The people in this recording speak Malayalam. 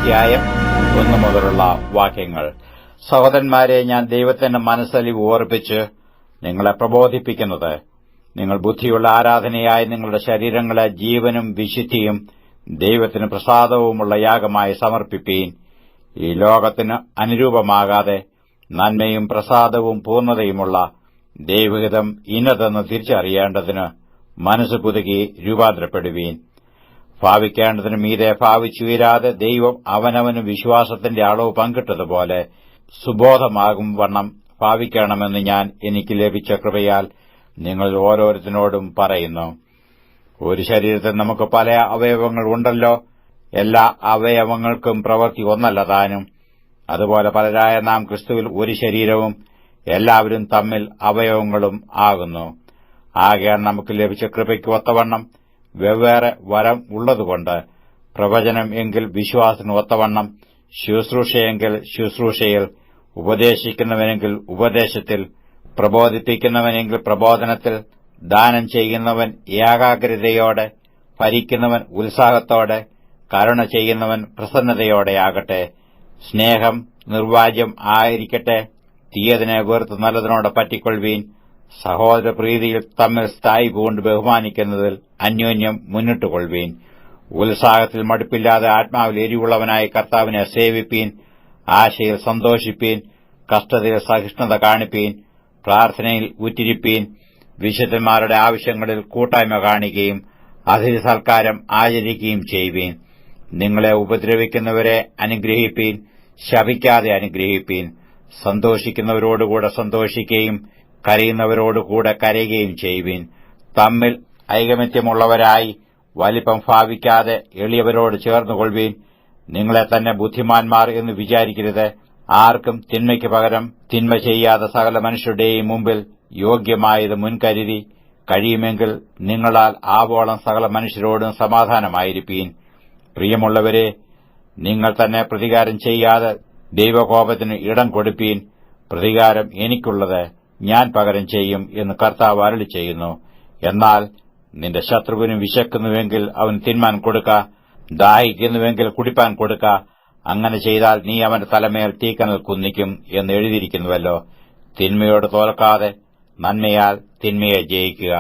അധ്യായം 1 മുതലുള്ള വാക്യങ്ങൾ. സഹോദരന്മാരെ, ഞാൻ ദൈവത്തിന്റെ മനസ്സലിവ് ഓർപ്പിച്ച് നിങ്ങളെ പ്രബോധിപ്പിക്കുന്നത്, നിങ്ങൾ ബുദ്ധിയുള്ള ആരാധനയായി നിങ്ങളുടെ ശരീരങ്ങളെ ജീവനും വിശുദ്ധിയും ദൈവത്തിന് പ്രസാദവുമുള്ള യാഗമായി സമർപ്പിപ്പീൻ. ഈ ലോകത്തിന് അനുരൂപമാകാതെ നന്മയും പ്രസാദവും പൂർണ്ണതയുമുള്ള ദൈവഹിതം ഇന്നതെന്ന് തിരിച്ചറിയേണ്ടതിന് മനസ്സ് പുതുക്കി രൂപാന്തരപ്പെടുവീൻ. ഭാവിക്കേണ്ടതിന് മീതെ ഭാവിച്ചുയരാതെ ദൈവം അവനവന് വിശ്വാസത്തിന്റെ അളവ് പങ്കിട്ടതുപോലെ സുബോധമാകും വണ്ണം ഭാവിക്കണമെന്ന് ഞാൻ എനിക്ക് ലഭിച്ച കൃപയാൽ നിങ്ങൾ ഓരോരുത്തരോടും പറയുന്നു. ഒരു ശരീരത്തിൽ നമുക്ക് പല അവയവങ്ങൾ ഉണ്ടല്ലോ, എല്ലാ അവയവങ്ങൾക്കും പ്രവൃത്തി ഒന്നല്ല താനും. അതുപോലെ പലരായ നാം ക്രിസ്തുവിൽ ഒരു ശരീരവും എല്ലാവരും തമ്മിൽ അവയവങ്ങളും ആകുന്നു. ആകയാൽ നമുക്ക് ലഭിച്ച കൃപയ്ക്ക് ഒത്തവണ്ണം വെവ്വേറെ വരം ഉള്ളതുകൊണ്ട്, പ്രവചനം എങ്കിൽ വിശ്വാസത്തിന് ഒത്തവണ്ണം, ശുശ്രൂഷയെങ്കിൽ ശുശ്രൂഷയിൽ, ഉപദേശിക്കുന്നവനെങ്കിൽ ഉപദേശത്തിൽ, പ്രബോധിപ്പിക്കുന്നവനെങ്കിൽ പ്രബോധനത്തിൽ, ദാനം ചെയ്യുന്നവൻ ഏകാഗ്രതയോടെ, ഭരിക്കുന്നവൻ ഉത്സാഹത്തോടെ, കരുണ ചെയ്യുന്നവൻ പ്രസന്നതയോടെയാകട്ടെ. സ്നേഹം നിർവാജ്യം ആയിരിക്കട്ടെ. തീയതിനെ വെറുത്ത് നല്ലതിനോട് പറ്റിക്കൊള്ളുവീൻ. സഹോദരപ്രീതിയിൽ തമ്മിൽ സ്ഥായി പൂണ്ട് ബഹുമാനിക്കുന്നതിൽ അന്യോന്യം മുന്നിട്ടുകൊള്ളുവീൻ. ഉത്സാഹത്തിൽ മടുപ്പില്ലാതെ ആത്മാവിൽ എരിവുള്ളവനായി കർത്താവിനെ സേവിപ്പീൻ. ആശയിൽ സന്തോഷിപ്പീൻ. കഷ്ടതയിൽ സഹിഷ്ണുത കാണിപ്പീൻ. പ്രാർത്ഥനയിൽ ഉറ്റിരിപ്പീൻ. വിശുദ്ധന്മാരുടെ ആവശ്യങ്ങളിൽ കൂട്ടായ്മ കാണിക്കുകയും അതിഥി സൽക്കാരം ആചരിക്കുകയും ചെയ്യുവീൻ. നിങ്ങളെ ഉപദ്രവിക്കുന്നവരെ അനുഗ്രഹിപ്പീൻ. ശപിക്കാതെ അനുഗ്രഹിപ്പീൻ. സന്തോഷിക്കുന്നവരോടുകൂടെ സന്തോഷിക്കുകയും കരയുന്നവരോടുകൂടെ കരയുകയും ചെയ്യുവീൻ. തമ്മിൽ ഐകമത്യമുള്ളവരായി വലിപ്പം ഭാവിക്കാതെ എളിയവരോട് ചേർന്നുകൊള്ളുവീൻ. നിങ്ങളെ തന്നെ ബുദ്ധിമാന്മാർ എന്ന് വിചാരിക്കരുത്. ആർക്കും തിന്മയ്ക്ക് പകരം തിന്മ ചെയ്യാതെ സകല മനുഷ്യരുടെയും മുമ്പിൽ യോഗ്യമായത് മുൻകരുതി കഴിയുമെങ്കിൽ നിങ്ങളാൽ ആവോളം സകല മനുഷ്യരോടും സമാധാനമായിരിപ്പീൻ. പ്രിയമുള്ളവരെ, നിങ്ങൾ തന്നെ പ്രതികാരം ചെയ്യാതെ ദൈവകോപത്തിന് ഇടം കൊടുപ്പീൻ. പ്രതികാരം എനിക്കുള്ളത്, ഞാൻ പകരം ചെയ്യും എന്ന് കർത്താവ് അരുളിച്ചെയ്യുന്നു. എന്നാൽ നിന്റെ ശത്രുവിന് വിശക്കുന്നുവെങ്കിൽ അവന് തിന്മാൻ കൊടുക്ക, ദാഹിക്കുന്നുവെങ്കിൽ കുടിപ്പാൻ കൊടുക്ക. അങ്ങനെ ചെയ്താൽ നീ അവന്റെ തലമേൽ തീക്കനൽ കുന്നിക്കും എന്ന് എഴുതിയിരിക്കുന്നുവല്ലോ. തിന്മയോട് തോൽക്കാതെ നന്മയാൽ തിന്മയെ ജയിക്കുക.